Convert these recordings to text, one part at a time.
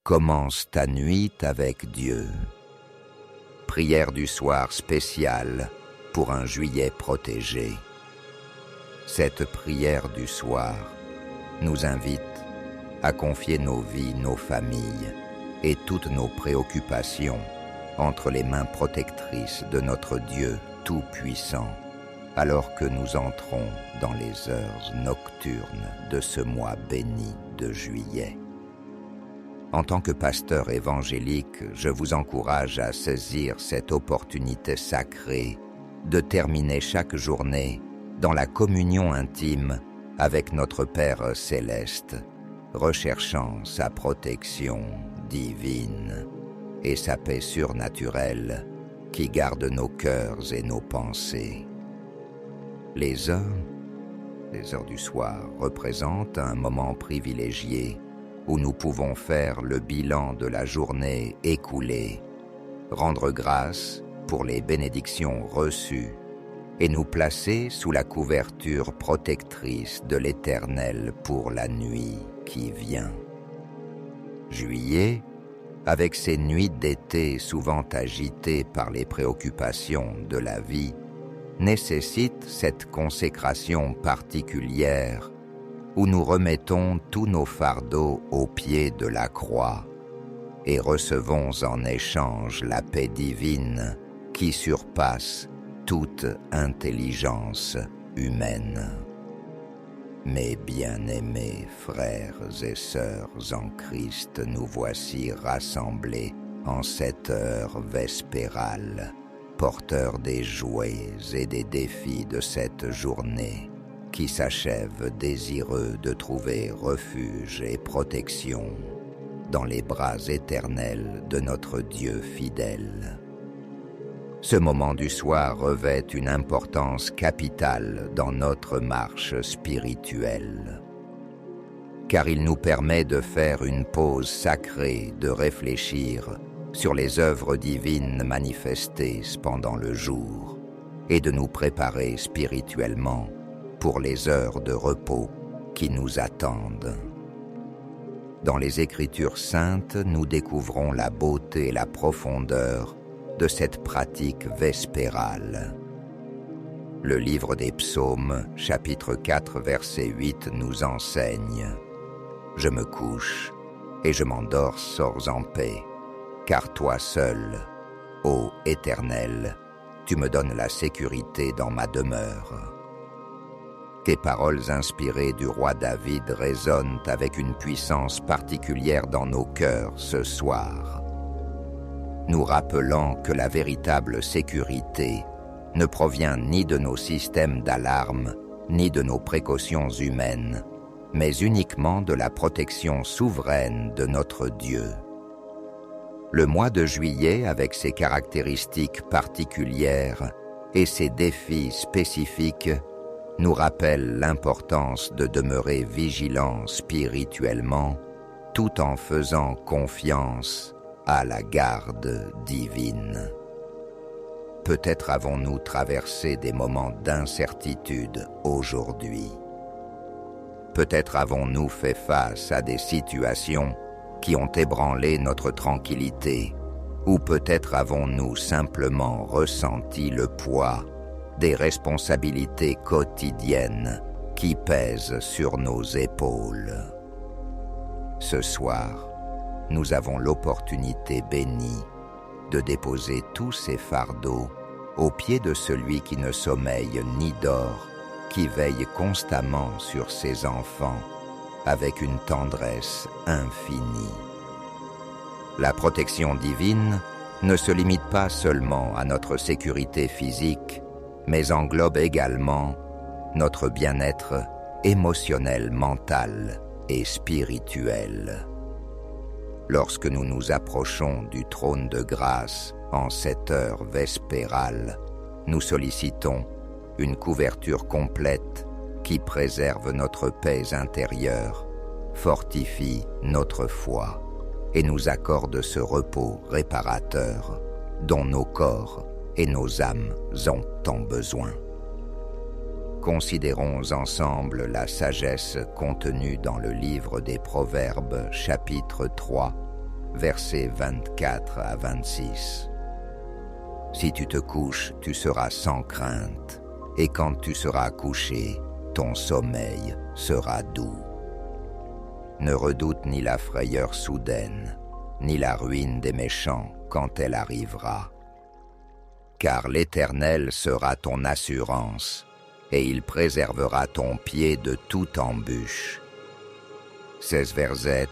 Commence ta nuit avec Dieu. Prière du soir spéciale pour un juillet protégé. Cette prière du soir nous invite à confier nos vies, nos familles et toutes nos préoccupations entre les mains protectrices de notre Dieu Tout-Puissant, alors que nous entrons dans les heures nocturnes de ce mois béni de juillet. En tant que pasteur évangélique, je vous encourage à saisir cette opportunité sacrée de terminer chaque journée dans la communion intime avec notre Père céleste, recherchant sa protection divine et sa paix surnaturelle qui garde nos cœurs et nos pensées. Les heures du soir représentent un moment privilégié où nous pouvons faire le bilan de la journée écoulée, rendre grâce pour les bénédictions reçues et nous placer sous la couverture protectrice de l'Éternel pour la nuit qui vient. Juillet, avec ses nuits d'été souvent agitées par les préoccupations de la vie, nécessite cette consécration particulière où nous remettons tous nos fardeaux au pied de la croix et recevons en échange la paix divine qui surpasse toute intelligence humaine. Mes bien-aimés frères et sœurs en Christ, nous voici rassemblés en cette heure vespérale, porteurs des jouets et des défis de cette journée, qui s'achève désireux de trouver refuge et protection dans les bras éternels de notre Dieu fidèle. Ce moment du soir revêt une importance capitale dans notre marche spirituelle, car il nous permet de faire une pause sacrée, de réfléchir sur les œuvres divines manifestées pendant le jour et de nous préparer spirituellement pour les heures de repos qui nous attendent. Dans les Écritures saintes, nous découvrons la beauté et la profondeur de cette pratique vespérale. Le livre des Psaumes, chapitre 4, verset 8, nous enseigne « Je me couche et je m'endors en paix, car toi seul, ô Éternel, tu me donnes la sécurité dans ma demeure. » Tes paroles inspirées du roi David résonnent avec une puissance particulière dans nos cœurs ce soir, nous rappelant que la véritable sécurité ne provient ni de nos systèmes d'alarme, ni de nos précautions humaines, mais uniquement de la protection souveraine de notre Dieu. Le mois de juillet, avec ses caractéristiques particulières et ses défis spécifiques, nous rappelle l'importance de demeurer vigilants spirituellement tout en faisant confiance à la garde divine. Peut-être avons-nous traversé des moments d'incertitude aujourd'hui. Peut-être avons-nous fait face à des situations qui ont ébranlé notre tranquillité, ou peut-être avons-nous simplement ressenti le poids des responsabilités quotidiennes qui pèsent sur nos épaules. Ce soir, nous avons l'opportunité bénie de déposer tous ces fardeaux aux pieds de celui qui ne sommeille ni dort, qui veille constamment sur ses enfants avec une tendresse infinie. La protection divine ne se limite pas seulement à notre sécurité physique, mais englobe également notre bien-être émotionnel, mental et spirituel. Lorsque nous nous approchons du trône de grâce en cette heure vespérale, nous sollicitons une couverture complète qui préserve notre paix intérieure, fortifie notre foi et nous accorde ce repos réparateur dont nos corps et nos âmes ont tant besoin. Considérons ensemble la sagesse contenue dans le livre des Proverbes, chapitre 3, versets 24 à 26. Si tu te couches, tu seras sans crainte, et quand tu seras couché, ton sommeil sera doux. Ne redoute ni la frayeur soudaine, ni la ruine des méchants quand elle arrivera. Car l'Éternel sera ton assurance, et il préservera ton pied de toute embûche. Ces versets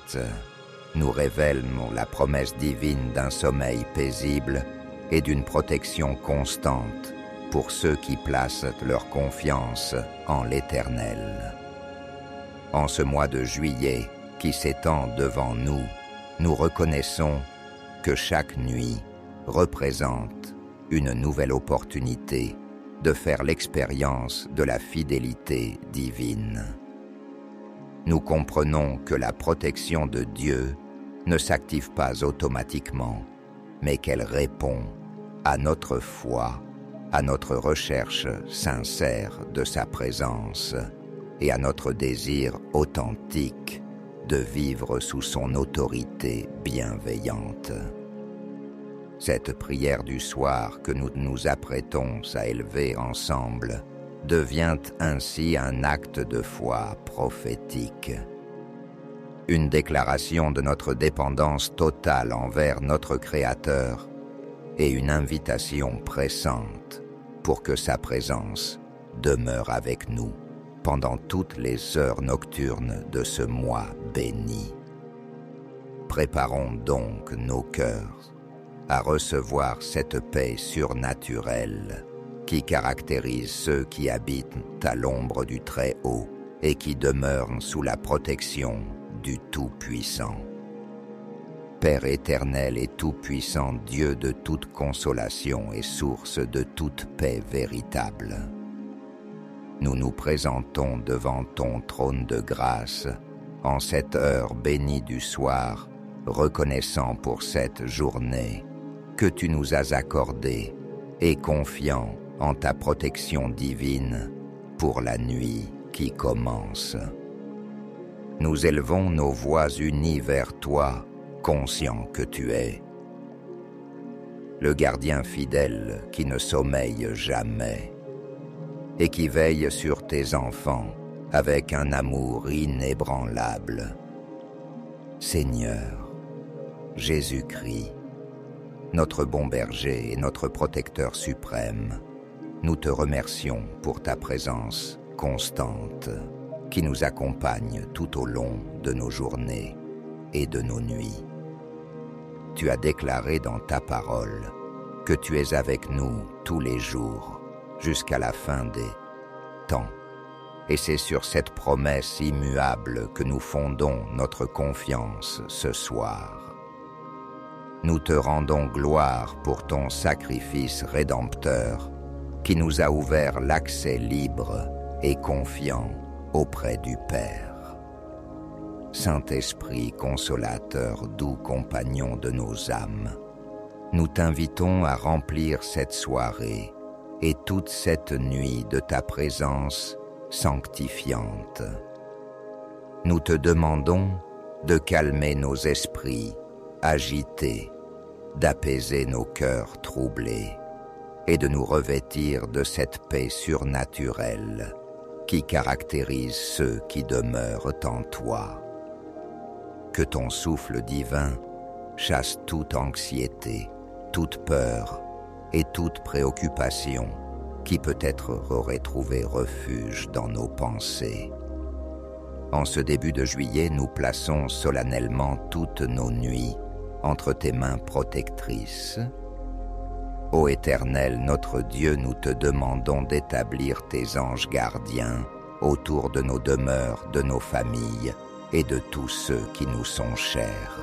nous révèlent la promesse divine d'un sommeil paisible et d'une protection constante pour ceux qui placent leur confiance en l'Éternel. En ce mois de juillet qui s'étend devant nous, nous reconnaissons que chaque nuit représente une nouvelle opportunité de faire l'expérience de la fidélité divine. Nous comprenons que la protection de Dieu ne s'active pas automatiquement, mais qu'elle répond à notre foi, à notre recherche sincère de sa présence et à notre désir authentique de vivre sous son autorité bienveillante. Cette prière du soir que nous nous apprêtons à élever ensemble devient ainsi un acte de foi prophétique. Une déclaration de notre dépendance totale envers notre Créateur et une invitation pressante pour que sa présence demeure avec nous pendant toutes les heures nocturnes de ce mois béni. Préparons donc nos cœurs à recevoir cette paix surnaturelle qui caractérise ceux qui habitent à l'ombre du Très-Haut et qui demeurent sous la protection du Tout-Puissant. Père éternel et tout-puissant, Dieu de toute consolation et source de toute paix véritable, nous nous présentons devant ton trône de grâce en cette heure bénie du soir, reconnaissant pour cette journée que tu nous as accordée et confiant en ta protection divine pour la nuit qui commence. Nous élevons nos voix unies vers toi, conscients que tu es le gardien fidèle qui ne sommeille jamais et qui veille sur tes enfants avec un amour inébranlable. Seigneur, Jésus-Christ, notre bon berger et notre protecteur suprême, nous te remercions pour ta présence constante qui nous accompagne tout au long de nos journées et de nos nuits. Tu as déclaré dans ta parole que tu es avec nous tous les jours jusqu'à la fin des temps. Et c'est sur cette promesse immuable que nous fondons notre confiance ce soir. Nous te rendons gloire pour ton sacrifice rédempteur qui nous a ouvert l'accès libre et confiant auprès du Père. Saint-Esprit consolateur, doux compagnon de nos âmes, nous t'invitons à remplir cette soirée et toute cette nuit de ta présence sanctifiante. Nous te demandons de calmer nos esprits agités, d'apaiser nos cœurs troublés et de nous revêtir de cette paix surnaturelle qui caractérise ceux qui demeurent en toi. Que ton souffle divin chasse toute anxiété, toute peur et toute préoccupation qui peut-être aurait trouvé refuge dans nos pensées. En ce début de juillet, nous plaçons solennellement toutes nos nuits entre tes mains protectrices. Ô Éternel, notre Dieu, nous te demandons d'établir tes anges gardiens autour de nos demeures, de nos familles et de tous ceux qui nous sont chers.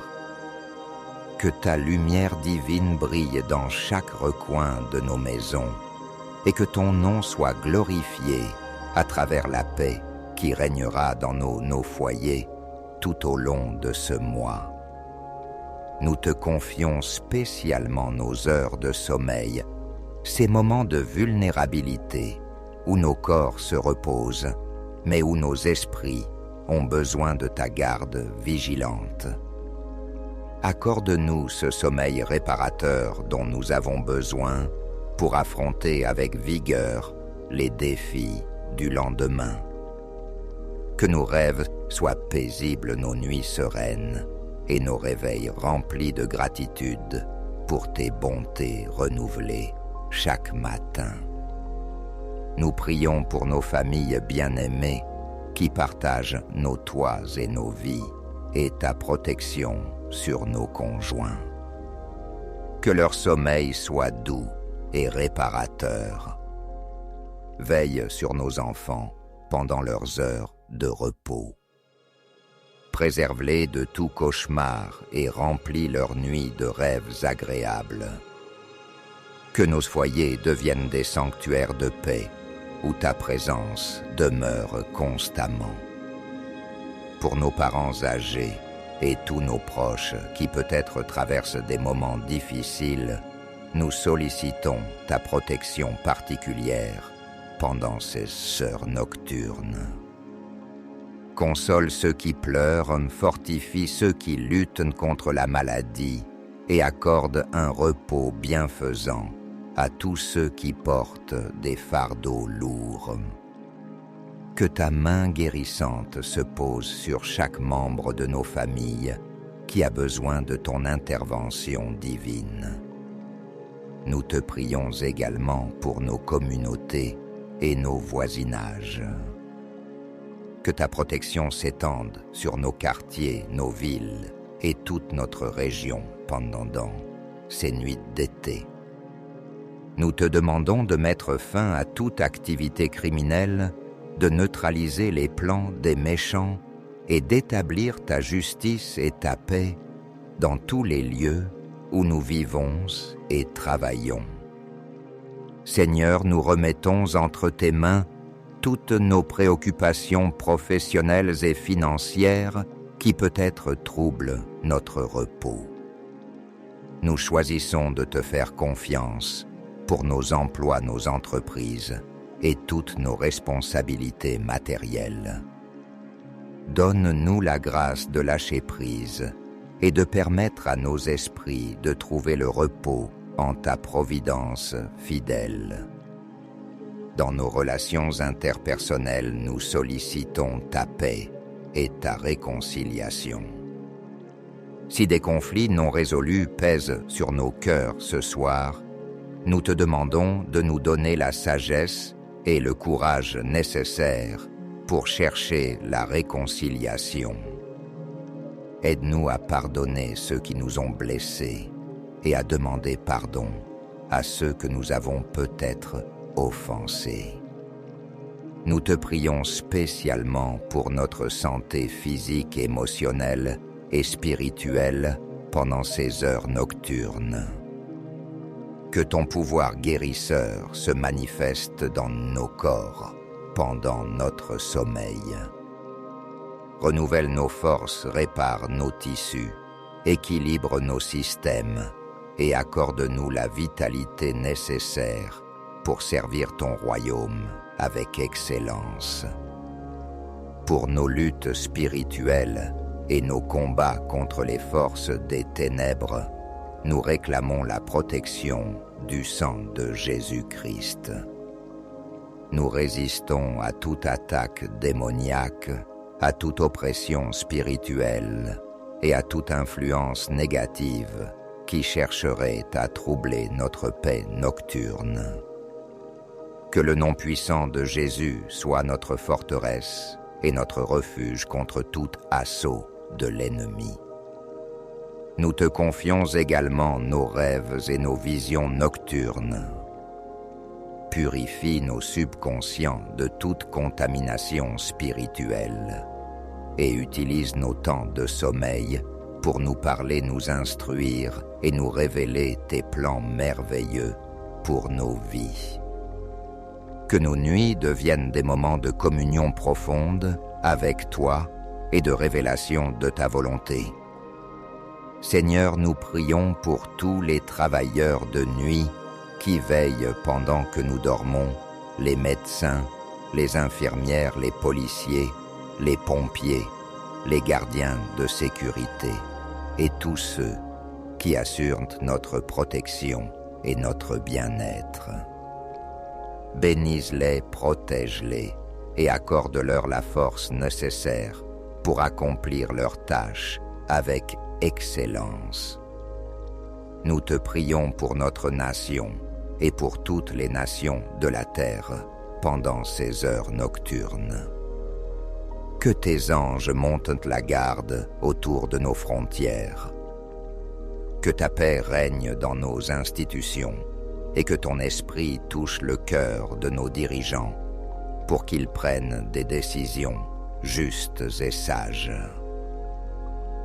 Que ta lumière divine brille dans chaque recoin de nos maisons et que ton nom soit glorifié à travers la paix qui régnera dans nos foyers tout au long de ce mois. Nous te confions spécialement nos heures de sommeil, ces moments de vulnérabilité où nos corps se reposent, mais où nos esprits ont besoin de ta garde vigilante. accorde-nous ce sommeil réparateur dont nous avons besoin pour affronter avec vigueur les défis du lendemain. Que nos rêves soient paisibles, nos nuits sereines, et nos réveils remplis de gratitude pour tes bontés renouvelées chaque matin. Nous prions pour nos familles bien-aimées qui partagent nos toits et nos vies et ta protection sur nos conjoints. Que leur sommeil soit doux et réparateur. Veille sur nos enfants pendant leurs heures de repos. Préserve-les de tout cauchemar et remplis leurs nuits de rêves agréables. Que nos foyers deviennent des sanctuaires de paix où ta présence demeure constamment. Pour nos parents âgés et tous nos proches qui peut-être traversent des moments difficiles, nous sollicitons ta protection particulière pendant ces heures nocturnes. Console ceux qui pleurent, fortifie ceux qui luttent contre la maladie et accorde un repos bienfaisant à tous ceux qui portent des fardeaux lourds. Que ta main guérissante se pose sur chaque membre de nos familles qui a besoin de ton intervention divine. Nous te prions également pour nos communautés et nos voisinages. Que ta protection s'étende sur nos quartiers, nos villes et toute notre région pendant ces nuits d'été. Nous te demandons de mettre fin à toute activité criminelle, de neutraliser les plans des méchants et d'établir ta justice et ta paix dans tous les lieux où nous vivons et travaillons. Seigneur, nous remettons entre tes mains toutes nos préoccupations professionnelles et financières qui peut-être troublent notre repos. Nous choisissons de te faire confiance pour nos emplois, nos entreprises et toutes nos responsabilités matérielles. Donne-nous la grâce de lâcher prise et de permettre à nos esprits de trouver le repos en ta providence fidèle. Dans nos relations interpersonnelles, nous sollicitons ta paix et ta réconciliation. Si des conflits non résolus pèsent sur nos cœurs ce soir, nous te demandons de nous donner la sagesse et le courage nécessaires pour chercher la réconciliation. Aide-nous à pardonner ceux qui nous ont blessés et à demander pardon à ceux que nous avons peut-être offensés. Nous te prions spécialement pour notre santé physique, émotionnelle et spirituelle pendant ces heures nocturnes. Que ton pouvoir guérisseur se manifeste dans nos corps pendant notre sommeil. Renouvelle nos forces, répare nos tissus, équilibre nos systèmes et accorde-nous la vitalité nécessaire pour servir ton royaume avec excellence. Pour nos luttes spirituelles et nos combats contre les forces des ténèbres, nous réclamons la protection du sang de Jésus-Christ. Nous résistons à toute attaque démoniaque, à toute oppression spirituelle et à toute influence négative qui chercherait à troubler notre paix nocturne. Que le nom puissant de Jésus soit notre forteresse et notre refuge contre tout assaut de l'ennemi. Nous te confions également nos rêves et nos visions nocturnes. Purifie nos subconscients de toute contamination spirituelle et utilise nos temps de sommeil pour nous parler, nous instruire et nous révéler tes plans merveilleux pour nos vies. Que nos nuits deviennent des moments de communion profonde avec toi et de révélation de ta volonté. Seigneur, nous prions pour tous les travailleurs de nuit qui veillent pendant que nous dormons, les médecins, les infirmières, les policiers, les pompiers, les gardiens de sécurité. et tous ceux qui assurent notre protection et notre bien-être. Bénise-les, protège-les et accorde-leur la force nécessaire pour accomplir leurs tâches avec excellence. Nous te prions pour notre nation et pour toutes les nations de la terre pendant ces heures nocturnes. Que tes anges montent la garde autour de nos frontières. Que ta paix règne dans nos institutions et que ton esprit touche le cœur de nos dirigeants pour qu'ils prennent des décisions justes et sages.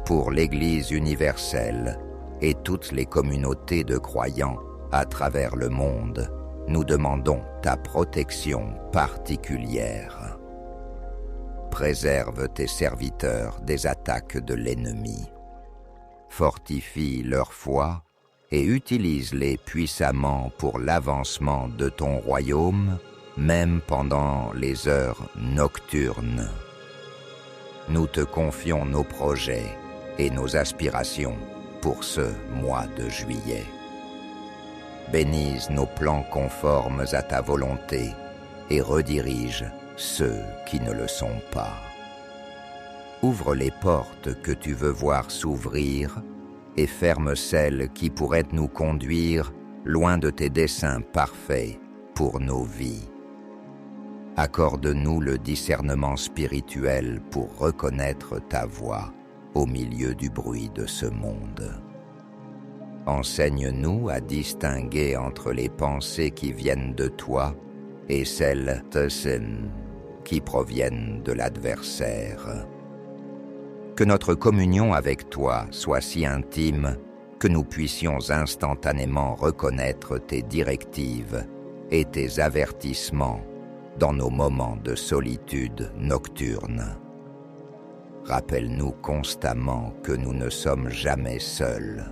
Pour l'Église universelle et toutes les communautés de croyants à travers le monde, nous demandons ta protection particulière. Préserve tes serviteurs des attaques de l'ennemi. Fortifie leur foi et utilise-les puissamment pour l'avancement de ton royaume, même pendant les heures nocturnes. Nous te confions nos projets et nos aspirations pour ce mois de juillet. Bénise nos plans conformes à ta volonté et redirige ceux qui ne le sont pas. Ouvre les portes que tu veux voir s'ouvrir et ferme celles qui pourraient nous conduire loin de tes desseins parfaits pour nos vies. Accorde-nous le discernement spirituel pour reconnaître ta voix au milieu du bruit de ce monde. Enseigne-nous à distinguer entre les pensées qui viennent de toi et celles qui proviennent de l'adversaire. Que notre communion avec toi soit si intime que nous puissions instantanément reconnaître tes directives et tes avertissements dans nos moments de solitude nocturne. Rappelle-nous constamment que nous ne sommes jamais seuls.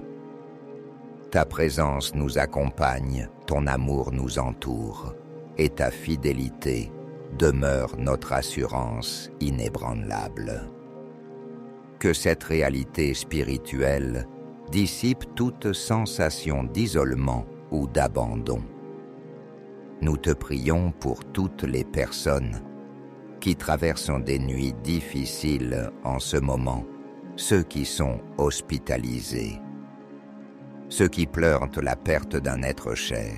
Ta présence nous accompagne, ton amour nous entoure, et ta fidélité demeure notre assurance inébranlable. Que cette réalité spirituelle dissipe toute sensation d'isolement ou d'abandon. Nous te prions pour toutes les personnes qui traversent des nuits difficiles en ce moment, ceux qui sont hospitalisés, ceux qui pleurent la perte d'un être cher,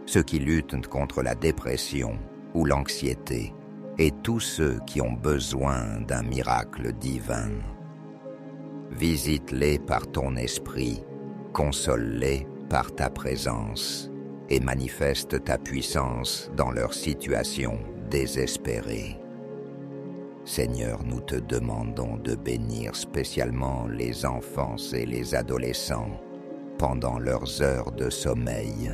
ceux qui luttent contre la dépression ou l'anxiété, et tous ceux qui ont besoin d'un miracle divin. Visite-les par ton esprit, console-les par ta présence, et manifeste ta puissance dans leur situation désespérée. Seigneur, nous te demandons de bénir spécialement les enfants et les adolescents pendant leurs heures de sommeil.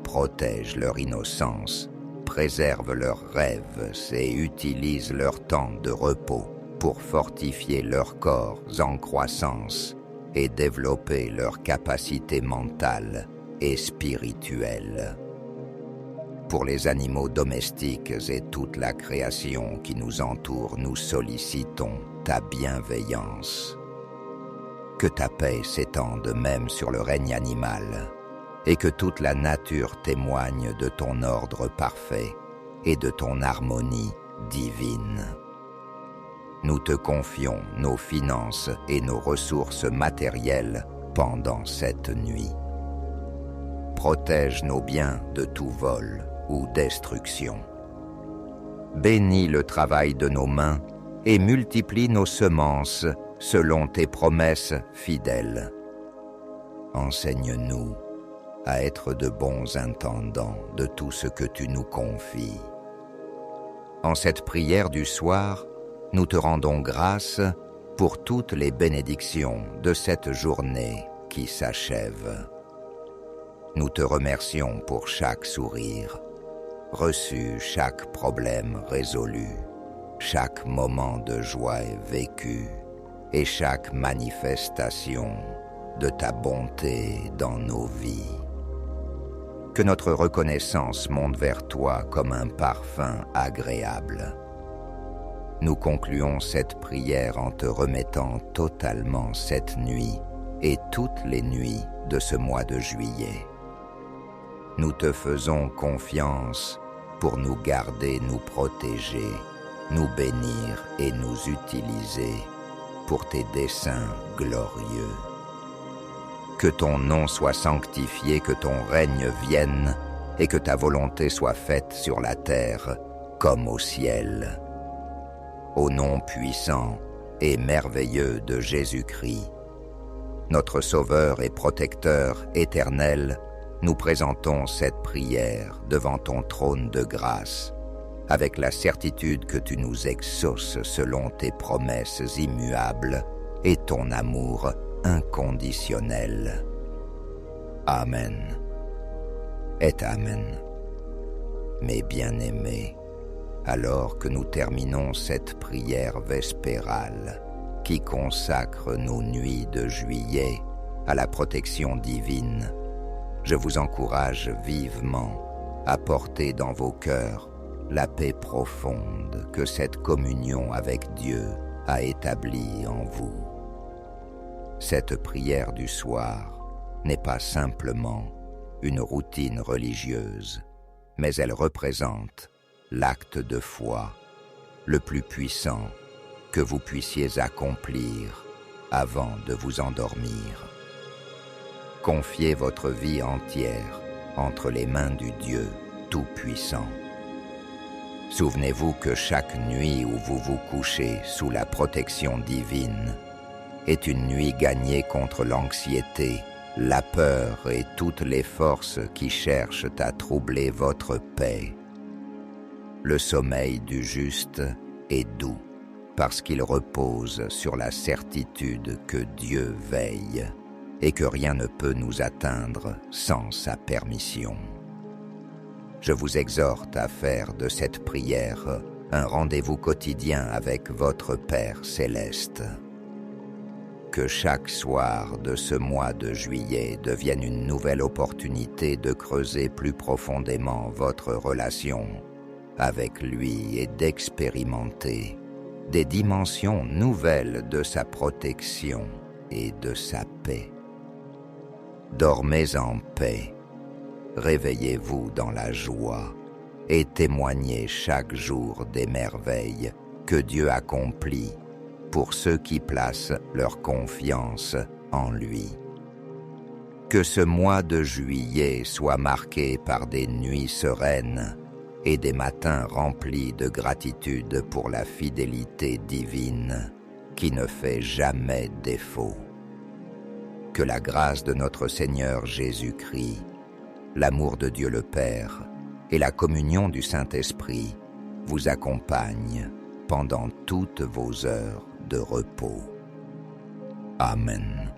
Protège leur innocence, préserve leurs rêves et utilise leur temps de repos pour fortifier leurs corps en croissance et développer leurs capacités mentales et spirituelles. Pour les animaux domestiques et toute la création qui nous entoure, nous sollicitons ta bienveillance. Que ta paix s'étende même sur le règne animal, et que toute la nature témoigne de ton ordre parfait et de ton harmonie divine. Nous te confions nos finances et nos ressources matérielles pendant cette nuit. Protège nos biens de tout vol ou destruction. Bénis le travail de nos mains et multiplie nos semences selon tes promesses fidèles. Enseigne-nous à être de bons intendants de tout ce que tu nous confies. En cette prière du soir, nous te rendons grâce pour toutes les bénédictions de cette journée qui s'achève. Nous te remercions pour chaque sourire, reçu chaque problème résolu, chaque moment de joie vécu et chaque manifestation de ta bonté dans nos vies. Que notre reconnaissance monte vers toi comme un parfum agréable. nous concluons cette prière en te remettant totalement cette nuit et toutes les nuits de ce mois de juillet. Nous te faisons confiance pour nous garder, nous protéger, nous bénir et nous utiliser pour tes desseins glorieux. Que ton nom soit sanctifié, que ton règne vienne et que ta volonté soit faite sur la terre comme au ciel. Au nom puissant et merveilleux de Jésus-Christ, notre Sauveur et Protecteur éternel, nous présentons cette prière devant ton trône de grâce, avec la certitude que tu nous exauces selon tes promesses immuables et ton amour inconditionnel. Amen et Amen. Mes bien-aimés, alors que nous terminons cette prière vespérale qui consacre nos nuits de juillet à la protection divine, je vous encourage vivement à porter dans vos cœurs la paix profonde que cette communion avec Dieu a établie en vous. Cette prière du soir n'est pas simplement une routine religieuse, mais elle représente l'acte de foi le plus puissant que vous puissiez accomplir avant de vous endormir. Confiez votre vie entière entre les mains du Dieu Tout-Puissant. Souvenez-vous que chaque nuit où vous vous couchez sous la protection divine est une nuit gagnée contre l'anxiété, la peur et toutes les forces qui cherchent à troubler votre paix. Le sommeil du juste est doux parce qu'il repose sur la certitude que Dieu veille et que rien ne peut nous atteindre sans sa permission. Je vous exhorte à faire de cette prière un rendez-vous quotidien avec votre Père céleste. Que chaque soir de ce mois de juillet devienne une nouvelle opportunité de creuser plus profondément votre relation avec lui et d'expérimenter des dimensions nouvelles de sa protection et de sa paix. Dormez en paix, réveillez-vous dans la joie et témoignez chaque jour des merveilles que Dieu accomplit pour ceux qui placent leur confiance en lui. Que ce mois de juillet soit marqué par des nuits sereines et des matins remplis de gratitude pour la fidélité divine qui ne fait jamais défaut. Que la grâce de notre Seigneur Jésus-Christ, l'amour de Dieu le Père et la communion du Saint-Esprit vous accompagnent pendant toutes vos heures de repos. Amen.